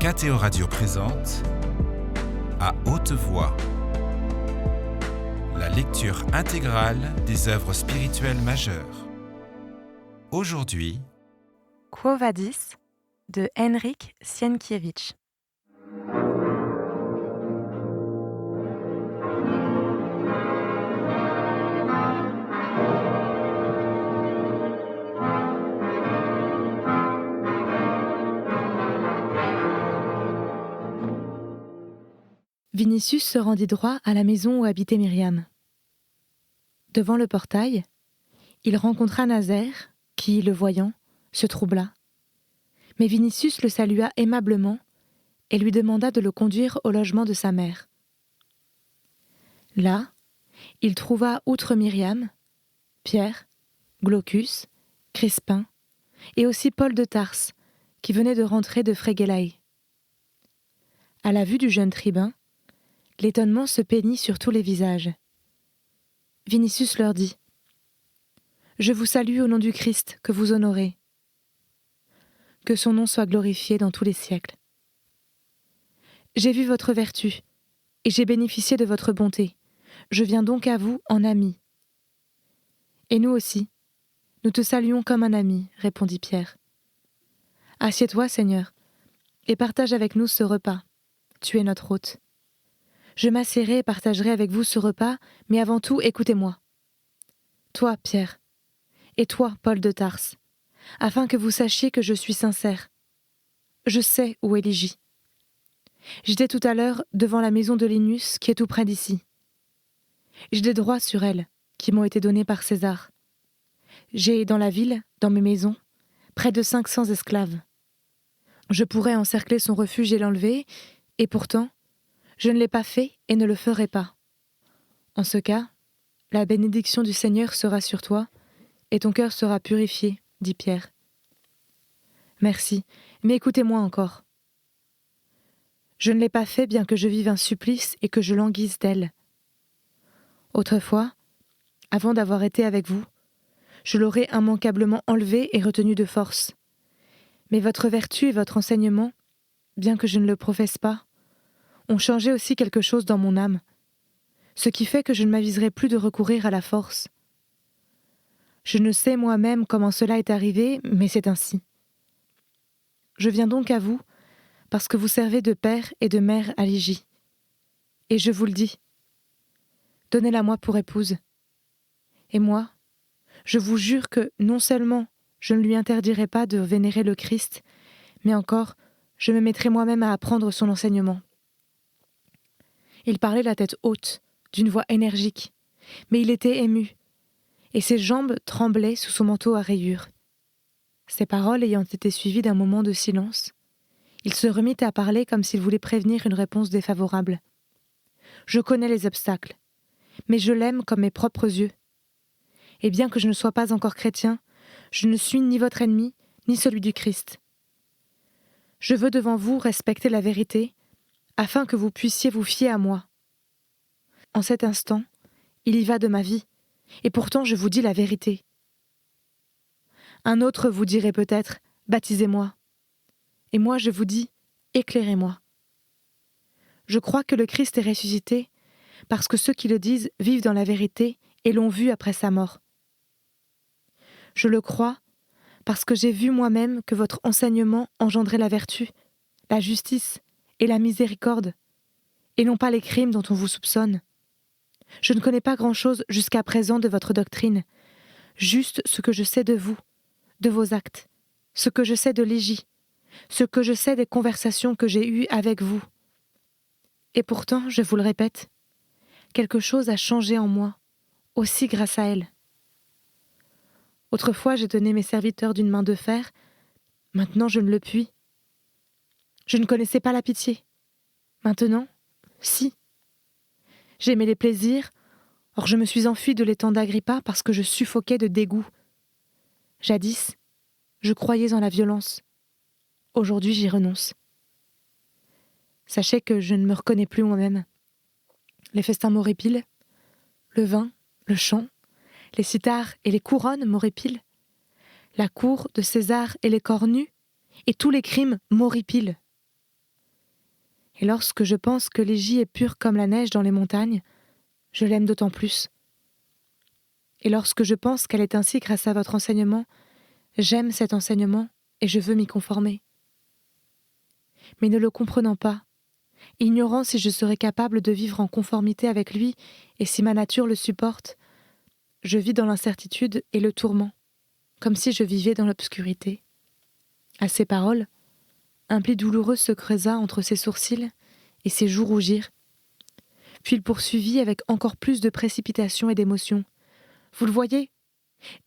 KTO Radio présente À haute voix, la lecture intégrale des œuvres spirituelles majeures. Aujourd'hui, Quo Vadis de Henryk Sienkiewicz. Vinicius se rendit droit à la maison où habitait Myriam. Devant le portail, il rencontra Nazaire, qui, le voyant, se troubla. Mais Vinicius le salua aimablement et lui demanda de le conduire au logement de sa mère. Là, il trouva outre Myriam, Pierre, Glaucus, Crispin et aussi Paul de Tarse, qui venait de rentrer de Frégélaé. À la vue du jeune tribun, l'étonnement se peignit sur tous les visages. Vinicius leur dit : « Je vous salue au nom du Christ que vous honorez. Que son nom soit glorifié dans tous les siècles. J'ai vu votre vertu, et j'ai bénéficié de votre bonté. Je viens donc à vous en ami. » « Et nous aussi, nous te saluons comme un ami, » répondit Pierre. « Assieds-toi, Seigneur, et partage avec nous ce repas. Tu es notre hôte. Je m'assierai et partagerai avec vous ce repas, mais avant tout, écoutez-moi. Toi, Pierre, et toi, Paul de Tarse, afin que vous sachiez que je suis sincère. Je sais où est Lygie. J'étais tout à l'heure devant la maison de Linus, qui est tout près d'ici. J'ai des droits sur elle, qui m'ont été donnés par César. J'ai, dans la ville, dans mes maisons, près de 500 esclaves. Je pourrais encercler son refuge et l'enlever, et pourtant, je ne l'ai pas fait et ne le ferai pas. En ce cas, la bénédiction du Seigneur sera sur toi, et ton cœur sera purifié, dit Pierre. Merci, mais écoutez-moi encore. Je ne l'ai pas fait bien que je vive un supplice et que je languisse d'elle. Autrefois, avant d'avoir été avec vous, je l'aurais immanquablement enlevé et retenu de force. Mais votre vertu et votre enseignement, bien que je ne le professe pas, ont changé aussi quelque chose dans mon âme, ce qui fait que je ne m'aviserai plus de recourir à la force. Je ne sais moi-même comment cela est arrivé, mais c'est ainsi. Je viens donc à vous, parce que vous servez de père et de mère à Lygie. Et je vous le dis, donnez-la moi pour épouse. Et moi, je vous jure que non seulement je ne lui interdirai pas de vénérer le Christ, mais encore, je me mettrai moi-même à apprendre son enseignement. Il parlait la tête haute, d'une voix énergique, mais il était ému, et ses jambes tremblaient sous son manteau à rayures. Ses paroles ayant été suivies d'un moment de silence, il se remit à parler comme s'il voulait prévenir une réponse défavorable. « Je connais les obstacles, mais je l'aime comme mes propres yeux. Et bien que je ne sois pas encore chrétien, je ne suis ni votre ennemi, ni celui du Christ. Je veux devant vous respecter la vérité, afin que vous puissiez vous fier à moi. En cet instant, il y va de ma vie, et pourtant je vous dis la vérité. Un autre vous dirait peut-être « baptisez-moi », et moi je vous dis « éclairez-moi ». Je crois que le Christ est ressuscité, parce que ceux qui le disent vivent dans la vérité et l'ont vu après sa mort. Je le crois, parce que j'ai vu moi-même que votre enseignement engendrait la vertu, la justice et la miséricorde, et non pas les crimes dont on vous soupçonne. Je ne connais pas grand-chose jusqu'à présent de votre doctrine, juste ce que je sais de vous, de vos actes, ce que je sais de Lygie, ce que je sais des conversations que j'ai eues avec vous. Et pourtant, je vous le répète, quelque chose a changé en moi, aussi grâce à elle. Autrefois, je tenais mes serviteurs d'une main de fer, maintenant je ne le puis. Je ne connaissais pas la pitié. Maintenant, si. J'aimais les plaisirs, or je me suis enfuie de l'étang d'Agrippa parce que je suffoquais de dégoût. Jadis, je croyais en la violence. Aujourd'hui, j'y renonce. Sachez que je ne me reconnais plus moi-même. Les festins m'horripilent, le vin, le chant, les cithars et les couronnes m'horripilent, la cour de César et les corps nus, et tous les crimes m'horripilent. Et lorsque je pense que Légie est pure comme la neige dans les montagnes, je l'aime d'autant plus. Et lorsque je pense qu'elle est ainsi grâce à votre enseignement, j'aime cet enseignement et je veux m'y conformer. Mais ne le comprenant pas, ignorant si je serais capable de vivre en conformité avec lui et si ma nature le supporte, je vis dans l'incertitude et le tourment, comme si je vivais dans l'obscurité. À ces paroles, un pli douloureux se creusa entre ses sourcils et ses joues rougirent. Puis il poursuivit avec encore plus de précipitation et d'émotion. « Vous le voyez ?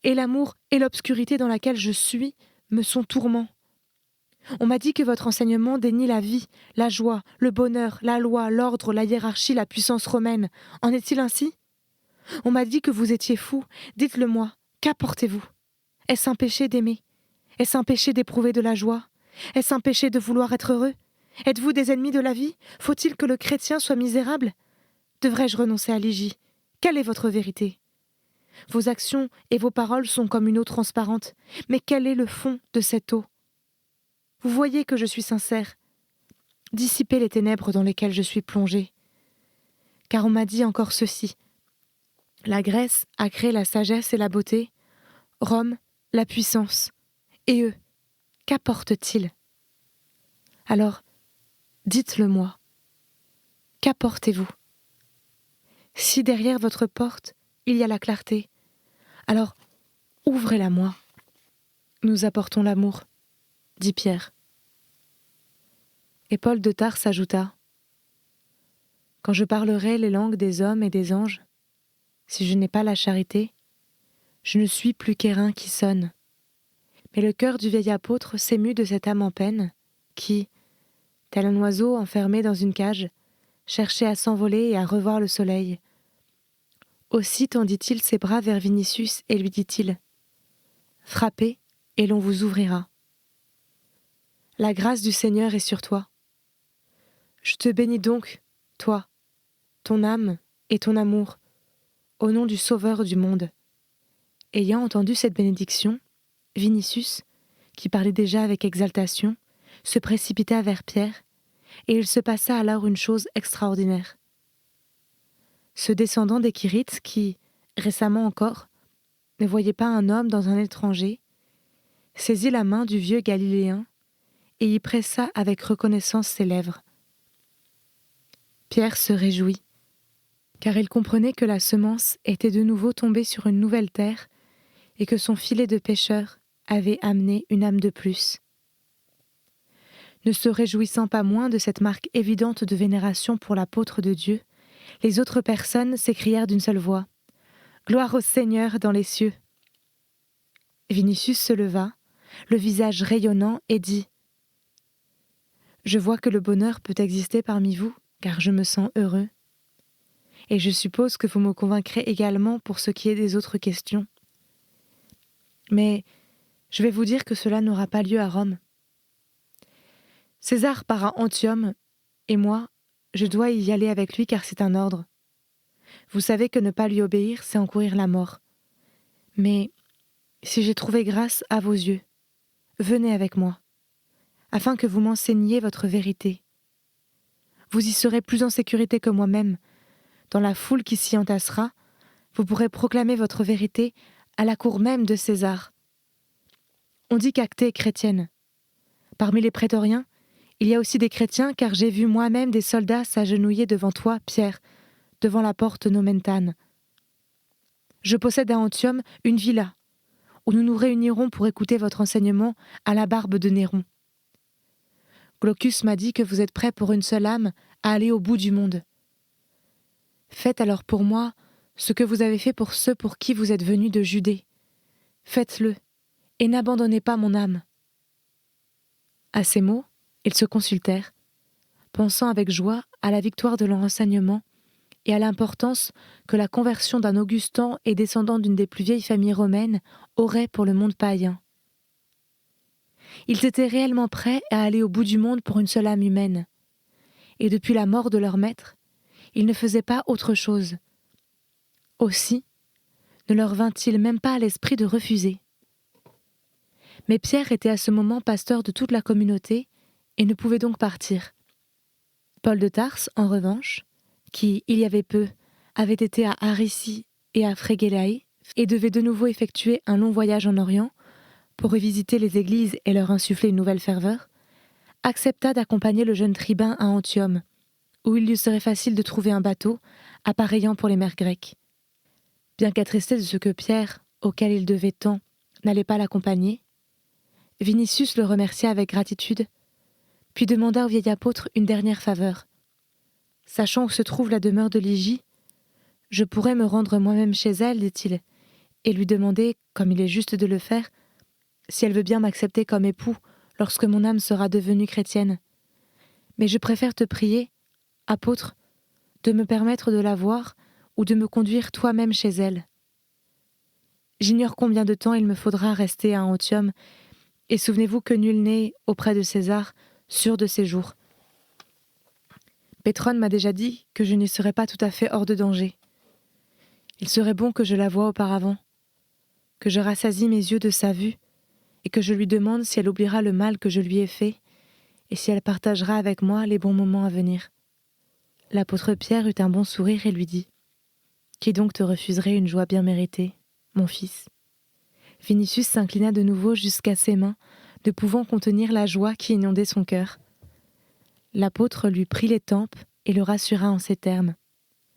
Et l'amour et l'obscurité dans laquelle je suis me sont tourments. On m'a dit que votre enseignement dénie la vie, la joie, le bonheur, la loi, l'ordre, la hiérarchie, la puissance romaine. En est-il ainsi ? On m'a dit que vous étiez fou. Dites-le-moi, qu'apportez-vous ? Est-ce un péché d'aimer ? Est-ce un péché d'éprouver de la joie ? Est-ce un péché de vouloir être heureux ? Êtes-vous des ennemis de la vie ? Faut-il que le chrétien soit misérable ? Devrais-je renoncer à Légie ? Quelle est votre vérité ? Vos actions et vos paroles sont comme une eau transparente, mais quel est le fond de cette eau ? Vous voyez que je suis sincère. Dissipez les ténèbres dans lesquelles je suis plongée. Car on m'a dit encore ceci. La Grèce a créé la sagesse et la beauté, Rome, la puissance. Et eux, qu'apportent-ils ? Alors, dites-le-moi. Qu'apportez-vous ? Si derrière votre porte, il y a la clarté, alors ouvrez-la-moi. Nous apportons l'amour, dit Pierre. Et Paul de Tarse ajouta : Quand je parlerai les langues des hommes et des anges, si je n'ai pas la charité, je ne suis plus qu'airain qui sonne. Mais le cœur du vieil apôtre s'émut de cette âme en peine, qui, tel un oiseau enfermé dans une cage, cherchait à s'envoler et à revoir le soleil. Aussi tendit-il ses bras vers Vinicius et lui dit-il : Frappez, et l'on vous ouvrira. La grâce du Seigneur est sur toi. Je te bénis donc, toi, ton âme et ton amour, au nom du Sauveur du monde. Ayant entendu cette bénédiction, Vinicius, qui parlait déjà avec exaltation, se précipita vers Pierre, et il se passa alors une chose extraordinaire. Ce descendant des Quirites qui, récemment encore, ne voyait pas un homme dans un étranger, saisit la main du vieux Galiléen et y pressa avec reconnaissance ses lèvres. Pierre se réjouit, car il comprenait que la semence était de nouveau tombée sur une nouvelle terre et que son filet de pêcheur avait amené une âme de plus. Ne se réjouissant pas moins de cette marque évidente de vénération pour l'apôtre de Dieu, les autres personnes s'écrièrent d'une seule voix : « Gloire au Seigneur dans les cieux !» Vinicius se leva, le visage rayonnant, et dit : « Je vois que le bonheur peut exister parmi vous, car je me sens heureux. Et je suppose que vous me convaincrez également pour ce qui est des autres questions. Mais je vais vous dire que cela n'aura pas lieu à Rome. César part à Antium, et moi, je dois y aller avec lui car c'est un ordre. Vous savez que ne pas lui obéir, c'est encourir la mort. Mais si j'ai trouvé grâce à vos yeux, venez avec moi, afin que vous m'enseigniez votre vérité. Vous y serez plus en sécurité que moi-même. Dans la foule qui s'y entassera, vous pourrez proclamer votre vérité à la cour même de César. On dit qu'Actée est chrétienne. Parmi les prétoriens, il y a aussi des chrétiens, car j'ai vu moi-même des soldats s'agenouiller devant toi, Pierre, devant la porte Nomentane. Je possède à Antium une villa, où nous nous réunirons pour écouter votre enseignement à la barbe de Néron. Glaucus m'a dit que vous êtes prêts pour une seule âme à aller au bout du monde. Faites alors pour moi ce que vous avez fait pour ceux pour qui vous êtes venus de Judée. Faites-le, et n'abandonnez pas mon âme. » À ces mots, ils se consultèrent, pensant avec joie à la victoire de leur enseignement et à l'importance que la conversion d'un Augustan et descendant d'une des plus vieilles familles romaines aurait pour le monde païen. Ils étaient réellement prêts à aller au bout du monde pour une seule âme humaine. Et depuis la mort de leur maître, ils ne faisaient pas autre chose. Aussi, ne leur vint-il même pas à l'esprit de refuser. Mais Pierre était à ce moment pasteur de toute la communauté et ne pouvait donc partir. Paul de Tarse, en revanche, qui, il y avait peu, avait été à Aricie et à Fréguélaï et devait de nouveau effectuer un long voyage en Orient pour revisiter les églises et leur insuffler une nouvelle ferveur, accepta d'accompagner le jeune tribun à Antium, où il lui serait facile de trouver un bateau appareillant pour les mers grecques. Bien qu'attristé de ce que Pierre, auquel il devait tant, n'allait pas l'accompagner, Vinicius le remercia avec gratitude, puis demanda au vieil apôtre une dernière faveur. Sachant où se trouve la demeure de Lygie, je pourrais me rendre moi-même chez elle, dit-il, et lui demander, comme il est juste de le faire, si elle veut bien m'accepter comme époux lorsque mon âme sera devenue chrétienne. Mais je préfère te prier, apôtre, de me permettre de la voir ou de me conduire toi-même chez elle. J'ignore combien de temps il me faudra rester à Antium, et souvenez-vous que nul n'est, auprès de César, sûr de ses jours. Pétrone m'a déjà dit que je n'y serais pas tout à fait hors de danger. Il serait bon que je la voie auparavant, que je rassasie mes yeux de sa vue, et que je lui demande si elle oubliera le mal que je lui ai fait, et si elle partagera avec moi les bons moments à venir. L'apôtre Pierre eut un bon sourire et lui dit : « Qui donc te refuserait une joie bien méritée, mon fils ?» Vinicius s'inclina de nouveau jusqu'à ses mains, ne pouvant contenir la joie qui inondait son cœur. L'apôtre lui prit les tempes et le rassura en ces termes :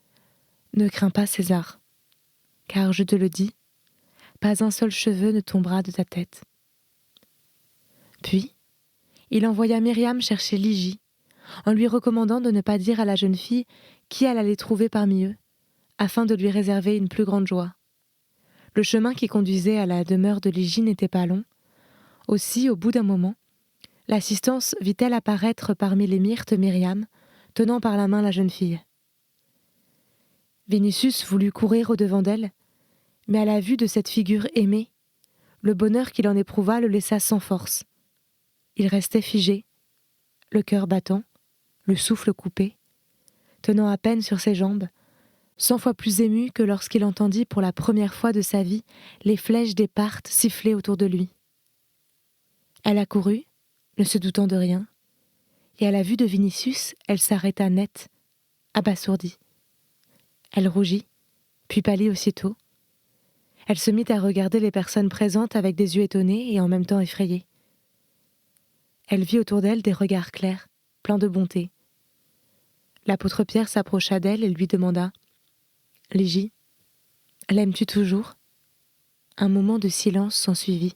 « Ne crains pas, César, car je te le dis, pas un seul cheveu ne tombera de ta tête. » Puis, il envoya Myriam chercher Lygie, en lui recommandant de ne pas dire à la jeune fille qui elle allait trouver parmi eux, afin de lui réserver une plus grande joie. Le chemin qui conduisait à la demeure de Lygie n'était pas long. Aussi, au bout d'un moment, l'assistance vit-elle apparaître parmi les myrtes Myriam, tenant par la main la jeune fille. Vinicius voulut courir au-devant d'elle, mais à la vue de cette figure aimée, le bonheur qu'il en éprouva le laissa sans force. Il restait figé, le cœur battant, le souffle coupé, tenant à peine sur ses jambes, 100 fois plus ému que lorsqu'il entendit pour la première fois de sa vie les flèches des Parthes siffler autour de lui. Elle accourut, ne se doutant de rien, et à la vue de Vinicius, elle s'arrêta net, abasourdie. Elle rougit, puis pâlit aussitôt. Elle se mit à regarder les personnes présentes avec des yeux étonnés et en même temps effrayés. Elle vit autour d'elle des regards clairs, pleins de bonté. L'apôtre Pierre s'approcha d'elle et lui demanda : « Lygie, l'aimes-tu toujours ?» Un moment de silence s'ensuivit.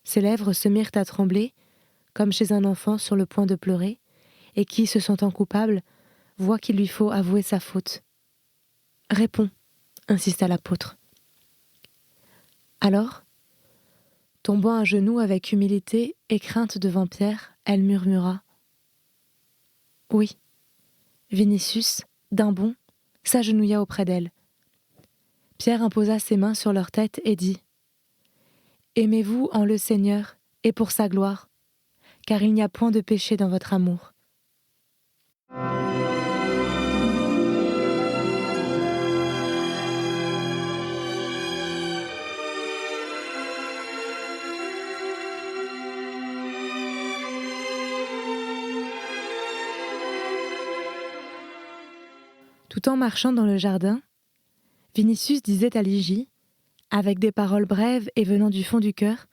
Ses lèvres se mirent à trembler, comme chez un enfant sur le point de pleurer, et qui, se sentant coupable, voit qu'il lui faut avouer sa faute. « Réponds, » insista l'apôtre. Alors, tombant à genoux avec humilité et crainte devant Pierre, elle murmura : « Oui. » Vinicius, d'un bond, s'agenouilla auprès d'elle. Pierre imposa ses mains sur leur tête et dit : « Aimez-vous en le Seigneur et pour sa gloire, car il n'y a point de péché dans votre amour. » Tout en marchant dans le jardin, Vinicius disait à Lygie, avec des paroles brèves et venant du fond du cœur,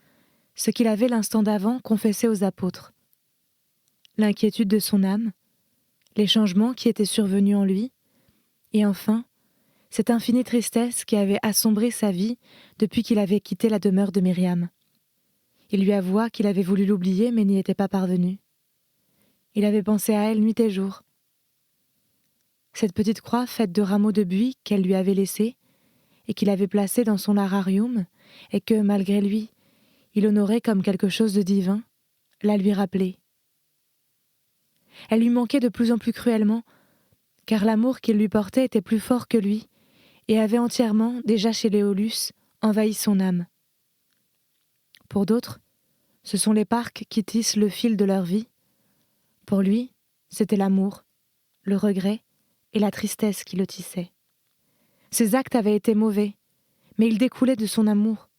ce qu'il avait l'instant d'avant confessé aux apôtres. L'inquiétude de son âme, les changements qui étaient survenus en lui, et enfin, cette infinie tristesse qui avait assombré sa vie depuis qu'il avait quitté la demeure de Myriam. Il lui avoua qu'il avait voulu l'oublier mais n'y était pas parvenu. Il avait pensé à elle nuit et jour. Cette petite croix faite de rameaux de buis qu'elle lui avait laissée et qu'il avait placée dans son lararium et que, malgré lui, il honorait comme quelque chose de divin, la lui rappelait. Elle lui manquait de plus en plus cruellement, car l'amour qu'il lui portait était plus fort que lui et avait entièrement, déjà chez Léolus, envahi son âme. Pour d'autres, ce sont les parcs qui tissent le fil de leur vie. Pour lui, c'était l'amour, le regret et la tristesse qui le tissaient. Ses actes avaient été mauvais, mais ils découlaient de son amour.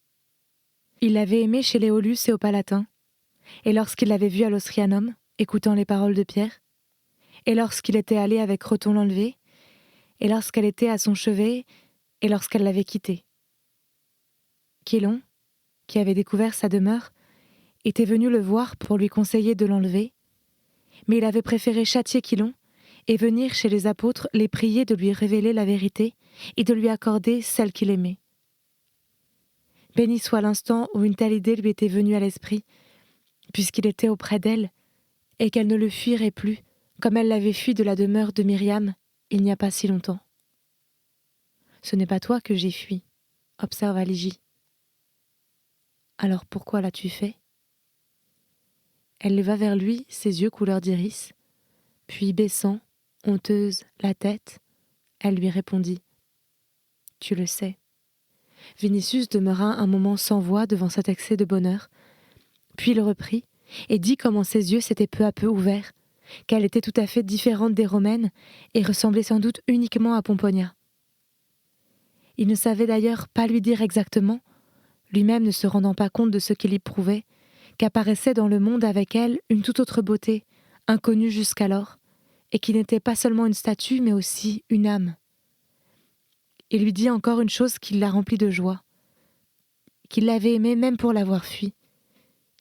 Il l'avait aimé chez Léolus et au Palatin, et lorsqu'il l'avait vu à l'Ostrianum, écoutant les paroles de Pierre, et lorsqu'il était allé avec Croton l'enlever, et lorsqu'elle était à son chevet, et lorsqu'elle l'avait quitté. Quilon, qui avait découvert sa demeure, était venu le voir pour lui conseiller de l'enlever, mais il avait préféré châtier Quilon et venir chez les apôtres les prier de lui révéler la vérité et de lui accorder celle qu'il aimait. Béni soit l'instant où une telle idée lui était venue à l'esprit, puisqu'il était auprès d'elle, et qu'elle ne le fuirait plus, comme elle l'avait fui de la demeure de Myriam il n'y a pas si longtemps. « Ce n'est pas toi que j'ai fui, observa Ligy. »« Alors pourquoi l'as-tu fait ?» Elle leva vers lui ses yeux couleur d'iris, puis baissant, honteuse, la tête, elle lui répondit « Tu le sais. » Vinicius demeura un moment sans voix devant cet excès de bonheur, puis il reprit et dit comment ses yeux s'étaient peu à peu ouverts, qu'elle était tout à fait différente des Romaines et ressemblait sans doute uniquement à Pomponia. Il ne savait d'ailleurs pas lui dire exactement, lui-même ne se rendant pas compte de ce qu'il y prouvait, qu'apparaissait dans le monde avec elle une toute autre beauté, inconnue jusqu'alors, et qui n'était pas seulement une statue, mais aussi une âme. Il lui dit encore une chose qui la remplit de joie, qu'il l'avait aimée même pour l'avoir fui,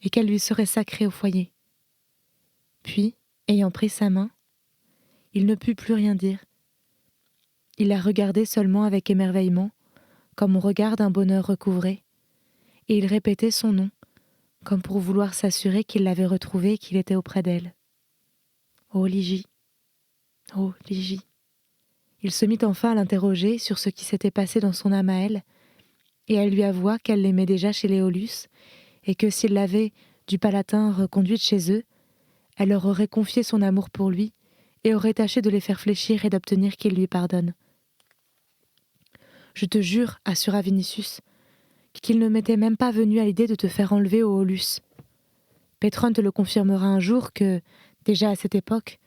et qu'elle lui serait sacrée au foyer. Puis, ayant pris sa main, il ne put plus rien dire. Il la regardait seulement avec émerveillement, comme on regarde un bonheur recouvré, et il répétait son nom, comme pour vouloir s'assurer qu'il l'avait retrouvée et qu'il était auprès d'elle. « Oh, Ligy! Oh, Ligy !» Il se mit enfin à l'interroger sur ce qui s'était passé dans son âme à elle, et elle lui avoua qu'elle l'aimait déjà chez les Aulus, et que s'il l'avait, du Palatin, reconduite chez eux, elle leur aurait confié son amour pour lui, et aurait tâché de les faire fléchir et d'obtenir qu'il lui pardonne. « Je te jure, assura Vinicius, qu'il ne m'était même pas venu à l'idée de te faire enlever aux Aulus. Pétrone te le confirmera un jour que, déjà à cette époque,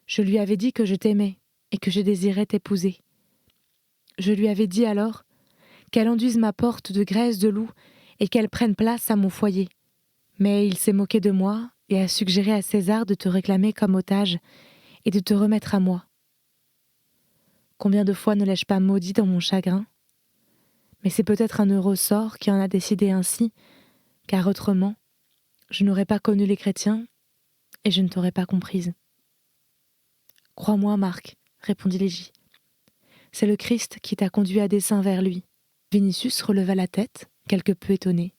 je lui avais dit que je t'aimais et que je désirais t'épouser. Je lui avais dit alors qu'elle enduise ma porte de graisse de loup et qu'elle prenne place à mon foyer. Mais il s'est moqué de moi et a suggéré à César de te réclamer comme otage et de te remettre à moi. Combien de fois ne l'ai-je pas maudit dans mon chagrin ? Mais c'est peut-être un heureux sort qui en a décidé ainsi, car autrement, je n'aurais pas connu les chrétiens et je ne t'aurais pas comprise. « Crois-moi, Marc, répondit Ligy. C'est le Christ qui t'a conduit à dessein vers lui. » Vinicius releva la tête, quelque peu étonné.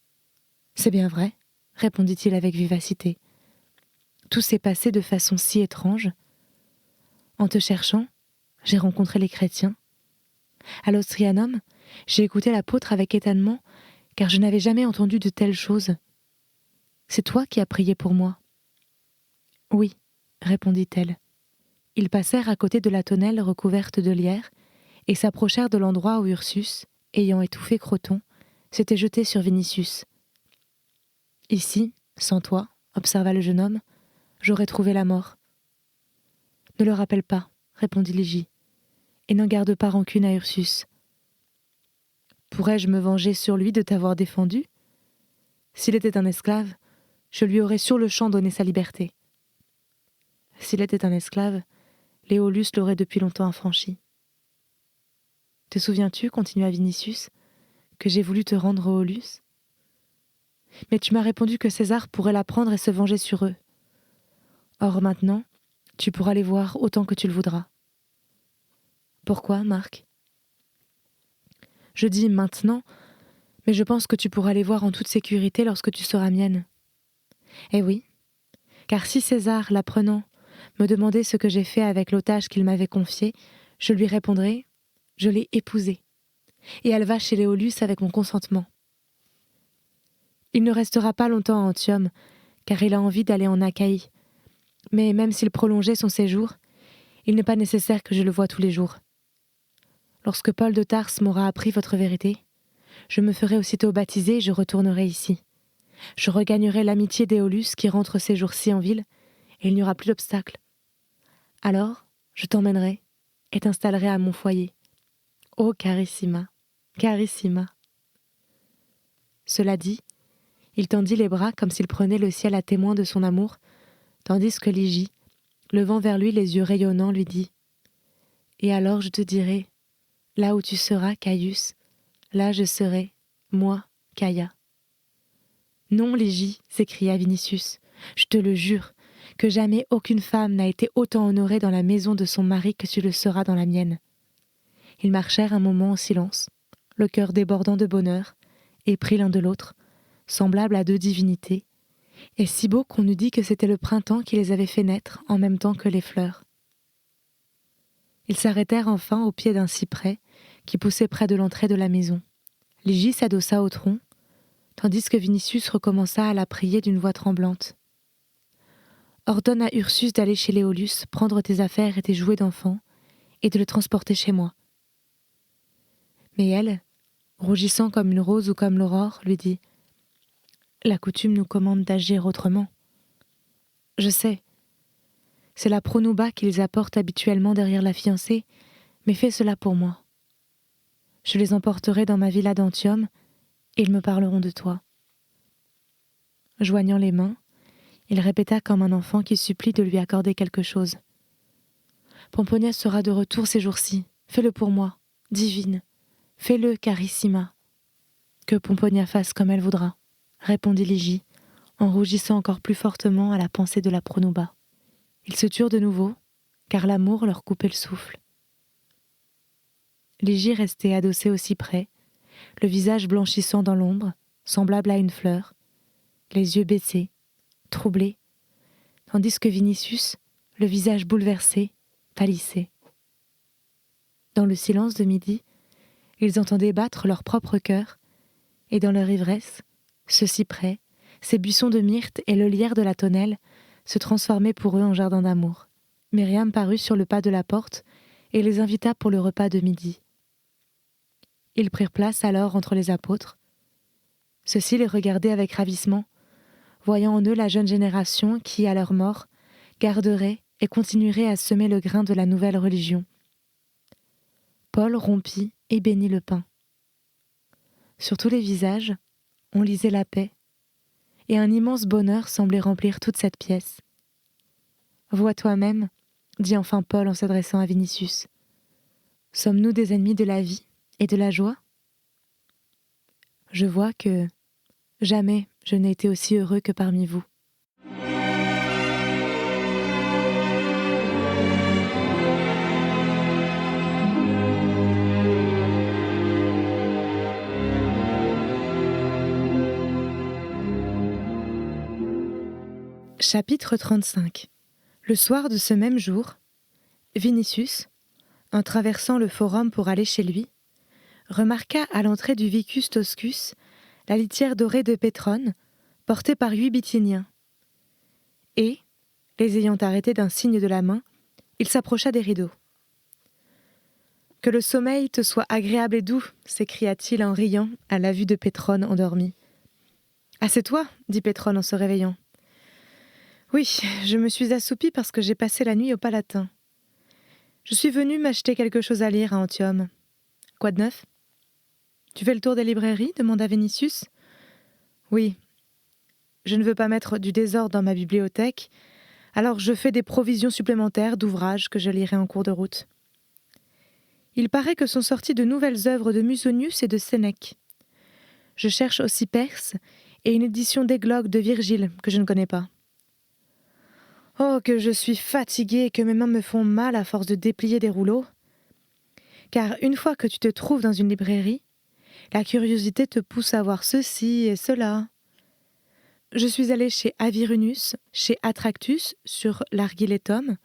« C'est bien vrai, répondit-il avec vivacité. Tout s'est passé de façon si étrange. En te cherchant, j'ai rencontré les chrétiens. À l'Austrianum, j'ai écouté l'apôtre avec étonnement, car je n'avais jamais entendu de telles choses. C'est toi qui as prié pour moi. Oui, répondit-elle. Ils passèrent à côté de la tonnelle recouverte de lierre et s'approchèrent de l'endroit où Ursus, ayant étouffé Croton, s'était jeté sur Vinicius. Ici, sans toi, observa le jeune homme, j'aurais trouvé la mort. Ne le rappelle pas, répondit Ligy, et n'en garde pas rancune à Ursus. Pourrais-je me venger sur lui de t'avoir défendu ? S'il était un esclave, je lui aurais sur le champ donné sa liberté. S'il était un esclave, les Aulus l'auraient depuis longtemps affranchi. Te souviens-tu, continua Vinicius, que j'ai voulu te rendre aux Aulus ? Mais tu m'as répondu que César pourrait la prendre et se venger sur eux. Or maintenant, tu pourras les voir autant que tu le voudras. Pourquoi, Marc ? Je dis maintenant, mais je pense que tu pourras les voir en toute sécurité lorsque tu seras mienne. Eh oui, car si César, l'apprenant, me demandait ce que j'ai fait avec l'otage qu'il m'avait confié, je lui répondrai « Je l'ai épousée, et elle va chez les Aulus avec mon consentement. » Il ne restera pas longtemps à Antium, car il a envie d'aller en Achaïe, mais même s'il prolongeait son séjour, il n'est pas nécessaire que je le voie tous les jours. Lorsque Paul de Tarse m'aura appris votre vérité, je me ferai aussitôt baptiser et je retournerai ici. Je regagnerai l'amitié des Aulus qui rentrent ces jours-ci en ville, et il n'y aura plus d'obstacle. Alors, je t'emmènerai et t'installerai à mon foyer. Oh, carissima, carissima. Cela dit, il tendit les bras comme s'il prenait le ciel à témoin de son amour, tandis que Ligy, levant vers lui les yeux rayonnants, lui dit « Et alors je te dirai, là où tu seras, Caius, là je serai, moi, Caïa. » « Non, Ligie, s'écria Vinicius, je te le jure, que jamais aucune femme n'a été autant honorée dans la maison de son mari que tu le seras dans la mienne. » Ils marchèrent un moment en silence, le cœur débordant de bonheur, épris l'un de l'autre, semblables à deux divinités, et si beaux qu'on eût dit que c'était le printemps qui les avait fait naître en même temps que les fleurs. Ils s'arrêtèrent enfin au pied d'un cyprès qui poussait près de l'entrée de la maison. Ligie s'adossa au tronc, tandis que Vinicius recommença à la prier d'une voix tremblante. « Ordonne à Ursus d'aller chez Léolus, prendre tes affaires et tes jouets d'enfant, et de le transporter chez moi. » Mais elle, rougissant comme une rose ou comme l'aurore, lui dit « La coutume nous commande d'agir autrement. »« Je sais. C'est la pronouba qu'ils apportent habituellement derrière la fiancée, mais fais cela pour moi. Je les emporterai dans ma villa d'Antium, et ils me parleront de toi. » Joignant les mains, il répéta comme un enfant qui supplie de lui accorder quelque chose. « Pomponia sera de retour ces jours-ci. Fais-le pour moi, divine. Fais-le, carissima. »« Que Pomponia fasse comme elle voudra, » répondit Ligie, en rougissant encore plus fortement à la pensée de la pronouba. Ils se turent de nouveau, car l'amour leur coupait le souffle. Ligie restait adossée au cyprès, le visage blanchissant dans l'ombre, semblable à une fleur, les yeux baissés, troublés, tandis que Vinicius, le visage bouleversé, pâlissait. Dans le silence de midi, ils entendaient battre leur propre cœur, et dans leur ivresse, ce cyprès, ces buissons de myrte et le lierre de la tonnelle se transformaient pour eux en jardin d'amour. Myriam parut sur le pas de la porte et les invita pour le repas de midi. Ils prirent place alors entre les apôtres. Ceux-ci les regardaient avec ravissement, voyant en eux la jeune génération qui, à leur mort, garderait et continuerait à semer le grain de la nouvelle religion. Paul rompit et bénit le pain. Sur tous les visages, on lisait la paix, et un immense bonheur semblait remplir toute cette pièce. « Vois toi-même, » dit enfin Paul en s'adressant à Vinicius. « Sommes-nous des ennemis de la vie et de la joie ? Je vois que jamais je n'ai été aussi heureux que parmi vous. » Chapitre 35. Le soir de ce même jour, Vinicius, en traversant le forum pour aller chez lui, remarqua à l'entrée du Vicus Toscus la litière dorée de Pétrone, portée par 8 Bithyniens. Et, les ayant arrêtés d'un signe de la main, il s'approcha des rideaux. « Que le sommeil te soit agréable et doux !» s'écria-t-il en riant à la vue de Pétrone endormie. « Assieds-toi » dit Pétrone en se réveillant. « Oui, je me suis assoupie parce que j'ai passé la nuit au Palatin. Je suis venue m'acheter quelque chose à lire à Antium. Quoi de neuf ? » « Tu fais le tour des librairies ?» demanda Vinicius. « Oui. Je ne veux pas mettre du désordre dans ma bibliothèque, alors je fais des provisions supplémentaires d'ouvrages que je lirai en cours de route. Il paraît que sont sorties de nouvelles œuvres de Musonius et de Sénèque. Je cherche aussi Perse et une édition d'Églogue de Virgile que je ne connais pas. Oh, que je suis fatiguée et que mes mains me font mal à force de déplier des rouleaux. Car une fois que tu te trouves dans une librairie, la curiosité te pousse à voir ceci et cela. Je suis allée chez Avirunus, chez Atractus, sur l'Argiletum,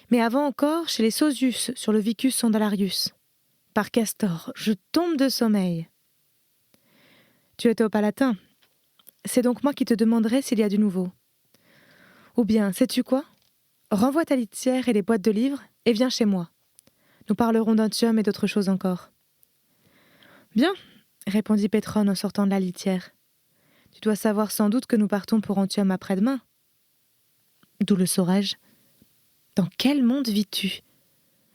mais avant encore chez les Sosius, sur le Vicus Sandalarius. Par Castor, je tombe de sommeil. Tu étais au Palatin. C'est donc moi qui te demanderai s'il y a du nouveau. Ou bien, sais-tu quoi ? Renvoie ta litière et les boîtes de livres et viens chez moi. Nous parlerons d'Antium et d'autres choses encore. Bien, répondit Pétrone en sortant de la litière. Tu dois savoir sans doute que nous partons pour Antium après-demain. D'où le saurais-je ? Dans quel monde vis-tu ?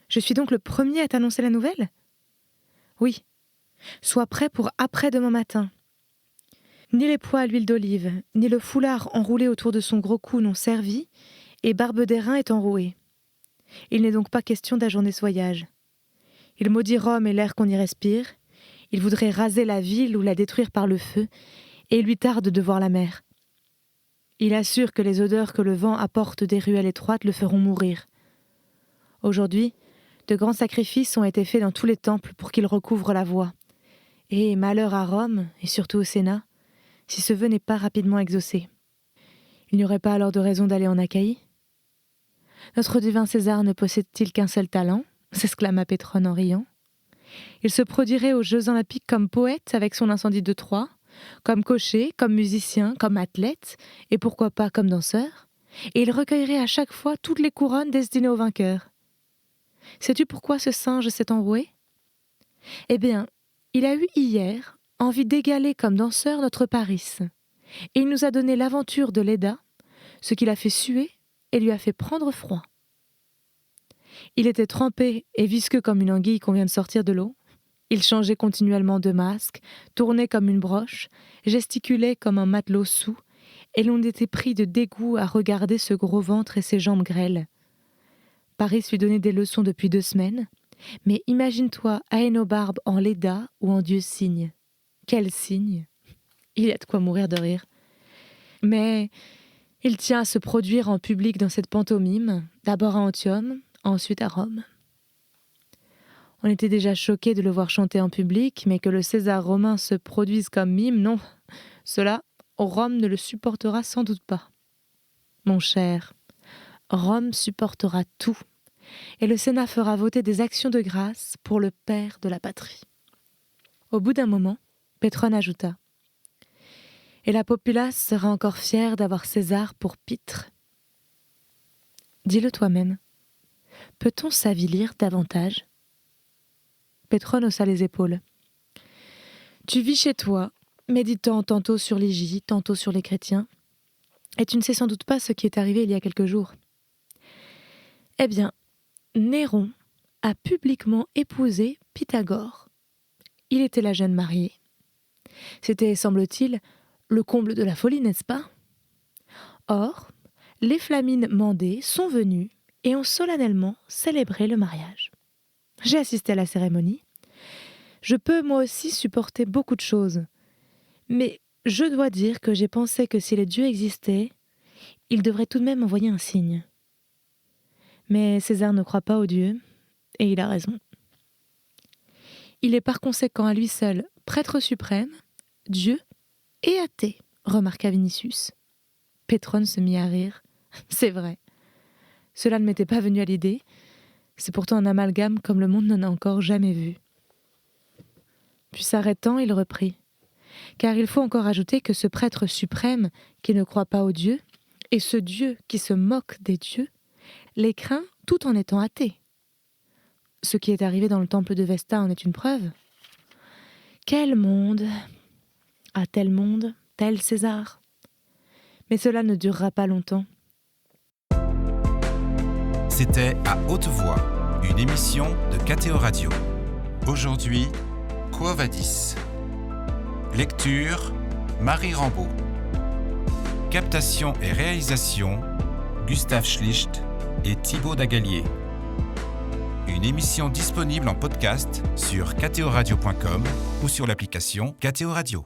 Je suis donc le premier à t'annoncer la nouvelle ? Oui. Sois prêt pour après-demain matin. Ni les pois à l'huile d'olive, ni le foulard enroulé autour de son gros cou n'ont servi, et Barbe d'Airain est enrouée. Il n'est donc pas question d'ajourner ce voyage. Il maudit Rome et l'air qu'on y respire. Il voudrait raser la ville ou la détruire par le feu, et il lui tarde de voir la mer. Il assure que les odeurs que le vent apporte des ruelles étroites le feront mourir. Aujourd'hui, de grands sacrifices ont été faits dans tous les temples pour qu'il recouvre la voie. Et malheur à Rome, et surtout au Sénat, si ce vœu n'est pas rapidement exaucé. Il n'y aurait pas alors de raison d'aller en Achaïe ? Notre divin César ne possède-t-il qu'un seul talent ? S'exclama Pétrone en riant. Il se produirait aux Jeux Olympiques comme poète avec son incendie de Troie, comme cocher, comme musicien, comme athlète, et pourquoi pas comme danseur, et il recueillerait à chaque fois toutes les couronnes destinées aux vainqueurs. Sais-tu pourquoi ce singe s'est enroué ? Eh bien, il a eu hier envie d'égaler comme danseur notre Paris, et il nous a donné l'aventure de Léda, ce qui l'a fait suer et lui a fait prendre froid. Il était trempé et visqueux comme une anguille qu'on vient de sortir de l'eau. Il changeait continuellement de masque, tournait comme une broche, gesticulait comme un matelot saoul, et l'on était pris de dégoût à regarder ce gros ventre et ses jambes grêles. Paris lui donnait des leçons depuis 2 semaines, mais imagine-toi Aénobarbe en Léda ou en Dieu cygne. Quel cygne ! Il y a de quoi mourir de rire. Mais il tient à se produire en public dans cette pantomime, d'abord à Antium, ensuite à Rome. On était déjà choqués de le voir chanter en public, mais que le César romain se produise comme mime, non, cela, Rome ne le supportera sans doute pas. Mon cher, Rome supportera tout, et le Sénat fera voter des actions de grâce pour le père de la patrie. Au bout d'un moment, Pétrone ajouta : et la populace sera encore fière d'avoir César pour pitre. Dis-le toi-même. Peut-on s'avilir davantage ? Pétrone haussa les épaules. Tu vis chez toi, méditant tantôt sur l'Égie, tantôt sur les chrétiens, et tu ne sais sans doute pas ce qui est arrivé il y a quelques jours. Eh bien, Néron a publiquement épousé Pythagore. Il était la jeune mariée. C'était, semble-t-il, le comble de la folie, n'est-ce pas ? Or, les Flamines mandées sont venues et ont solennellement célébré le mariage. J'ai assisté à la cérémonie. Je peux moi aussi supporter beaucoup de choses, mais je dois dire que j'ai pensé que si les dieux existaient, ils devraient tout de même envoyer un signe. Mais César ne croit pas aux dieux, et il a raison. Il est par conséquent à lui seul prêtre suprême, Dieu et athée, remarqua Vinicius. Pétrone se mit à rire. C'est vrai. Cela ne m'était pas venu à l'idée. C'est pourtant un amalgame comme le monde n'en a encore jamais vu. Puis s'arrêtant, il reprit. Car il faut encore ajouter que ce prêtre suprême qui ne croit pas aux dieux, et ce Dieu qui se moque des dieux, les craint tout en étant athée. Ce qui est arrivé dans le temple de Vesta en est une preuve. Quel monde ! À tel monde, tel César. Mais cela ne durera pas longtemps. C'était À haute voix, une émission de KTO Radio. Aujourd'hui, Quo Vadis. Lecture, Marie Rambaud. Captation et réalisation, Gustave Schlicht et Thibaut Dagalier. Une émission disponible en podcast sur ktoradio.com ou sur l'application KTO Radio.